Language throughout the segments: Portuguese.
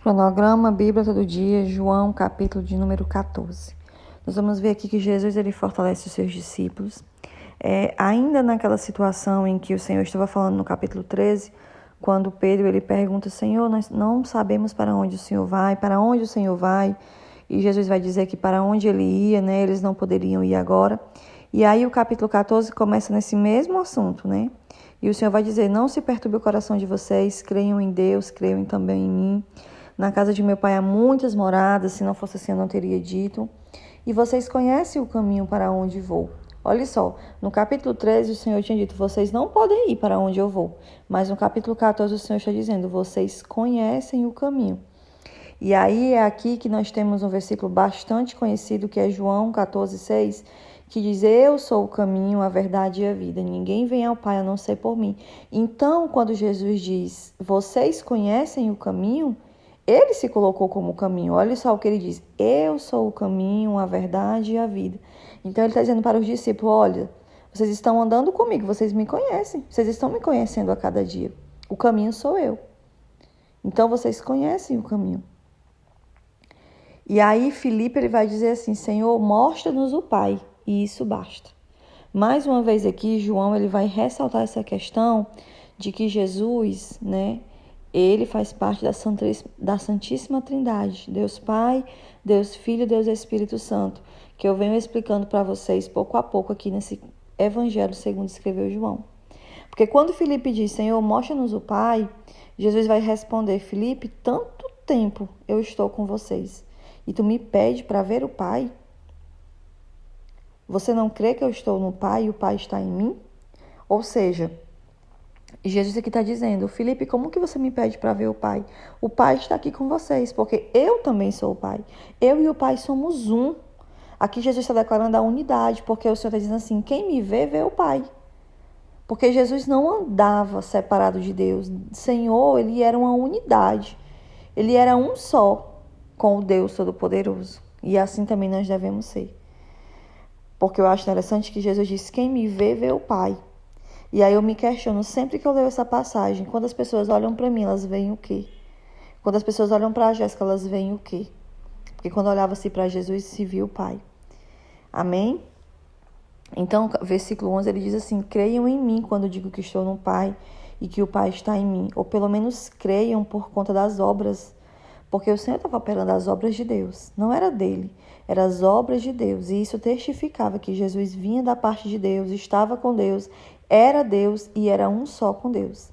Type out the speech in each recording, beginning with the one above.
Cronograma, Bíblia todo dia, João, capítulo de número 14. Nós vamos ver aqui que Jesus ele fortalece os seus discípulos. Ainda naquela situação em que o Senhor estava falando no capítulo 13, quando Pedro ele pergunta, Senhor, nós não sabemos para onde o Senhor vai, para onde o Senhor vai? E Jesus vai dizer que para onde ele ia, né, eles não poderiam ir agora. E aí o capítulo 14 começa nesse mesmo assunto, né? E o Senhor vai dizer, não se perturbe o coração de vocês, creiam em Deus, creiam também em mim. Na casa de meu pai há muitas moradas, se não fosse assim eu não teria dito. E vocês conhecem o caminho para onde vou. Olha só, no capítulo 13 o Senhor tinha dito, vocês não podem ir para onde eu vou. Mas no capítulo 14 o Senhor está dizendo, vocês conhecem o caminho. E aí é aqui que nós temos um versículo bastante conhecido, que é João 14:6, que diz, eu sou o caminho, a verdade e a vida. Ninguém vem ao Pai a não ser por mim. Então, quando Jesus diz, vocês conhecem o caminho, ele se colocou como caminho. Olha só o que ele diz. Eu sou o caminho, a verdade e a vida. Então, ele está dizendo para os discípulos, olha, vocês estão andando comigo, vocês me conhecem. Vocês estão me conhecendo a cada dia. O caminho sou eu. Então, vocês conhecem o caminho. E aí, Filipe ele vai dizer assim, Senhor, mostra-nos o Pai. E isso basta. Mais uma vez aqui, João ele vai ressaltar essa questão de que Jesus, né, ele faz parte da Santíssima Trindade, Deus Pai, Deus Filho, Deus Espírito Santo, que eu venho explicando para vocês pouco a pouco aqui nesse Evangelho segundo escreveu João. Porque quando Filipe diz, Senhor, mostra-nos o Pai, Jesus vai responder, Filipe, tanto tempo eu estou com vocês e tu me pede para ver o Pai? Você não crê que eu estou no Pai e o Pai está em mim? Ou seja, Jesus aqui está dizendo, Filipe, como que você me pede para ver o Pai? O Pai está aqui com vocês, porque eu também sou o Pai. Eu e o Pai somos um. Aqui Jesus está declarando a unidade, porque o Senhor está dizendo assim, quem me vê, vê o Pai. Porque Jesus não andava separado de Deus. O Senhor, ele era uma unidade. Ele era um só com o Deus Todo-Poderoso. E assim também nós devemos ser. Porque eu acho interessante que Jesus disse, quem me vê, vê o Pai. E aí eu me questiono, sempre que eu leio essa passagem, quando as pessoas olham para mim, elas veem o quê? Quando as pessoas olham para a Jéssica, elas veem o quê? Porque quando olhava-se para Jesus, se viu o Pai. Amém? Então, versículo 11, ele diz assim, creiam em mim quando digo que estou no Pai e que o Pai está em mim. Ou pelo menos creiam por conta das obras. Porque o Senhor estava operando as obras de Deus. Não era dele, eram as obras de Deus. E isso testificava que Jesus vinha da parte de Deus, estava com Deus, era Deus e era um só com Deus.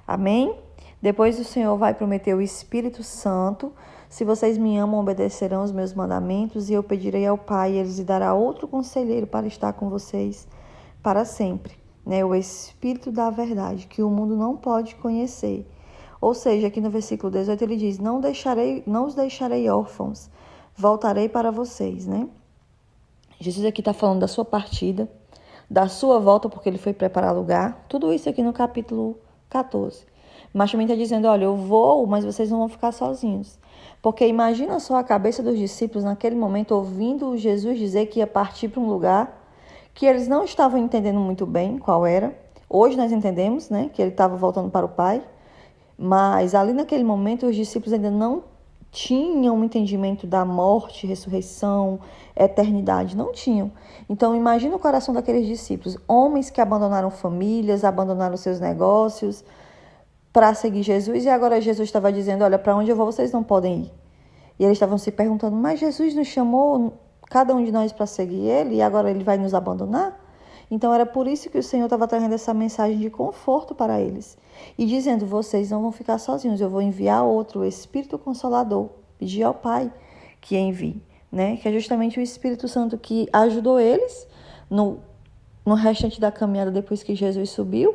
Amém? Depois o Senhor vai prometer o Espírito Santo. Se vocês me amam, obedecerão os meus mandamentos e eu pedirei ao Pai e ele lhes dará outro conselheiro para estar com vocês para sempre. Né? O Espírito da verdade, que o mundo não pode conhecer. Ou seja, aqui no versículo 18 ele diz, não os deixarei órfãos, voltarei para vocês, né? Jesus aqui está falando da sua partida, da sua volta, porque ele foi preparar lugar. Tudo isso aqui no capítulo 14. Mas também está dizendo, olha, eu vou, mas vocês não vão ficar sozinhos. Porque imagina só a cabeça dos discípulos naquele momento, ouvindo Jesus dizer que ia partir para um lugar que eles não estavam entendendo muito bem qual era. Hoje nós entendemos, né, que ele estava voltando para o Pai. Mas ali naquele momento os discípulos ainda não tinham um entendimento da morte, ressurreição, eternidade, não tinham. Então imagina o coração daqueles discípulos, homens que abandonaram famílias, abandonaram seus negócios para seguir Jesus e agora Jesus estava dizendo, olha, para onde eu vou vocês não podem ir. E eles estavam se perguntando, mas Jesus nos chamou, cada um de nós para seguir ele e agora ele vai nos abandonar? Então era por isso que o Senhor estava trazendo essa mensagem de conforto para eles. E dizendo, vocês não vão ficar sozinhos, eu vou enviar outro, o Espírito Consolador. Pedir ao Pai que envie, né? Que é justamente o Espírito Santo que ajudou eles no restante da caminhada depois que Jesus subiu.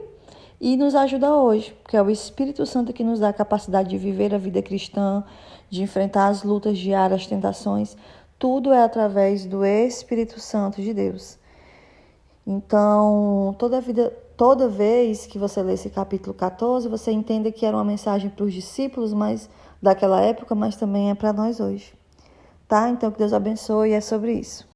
E nos ajuda hoje, que é o Espírito Santo que nos dá a capacidade de viver a vida cristã, de enfrentar as lutas diárias, as tentações. Tudo é através do Espírito Santo de Deus. Então, toda vez que você lê esse capítulo 14, você entende que era uma mensagem para os discípulos daquela época, mas também é para nós hoje. Tá? Então, que Deus abençoe e é sobre isso.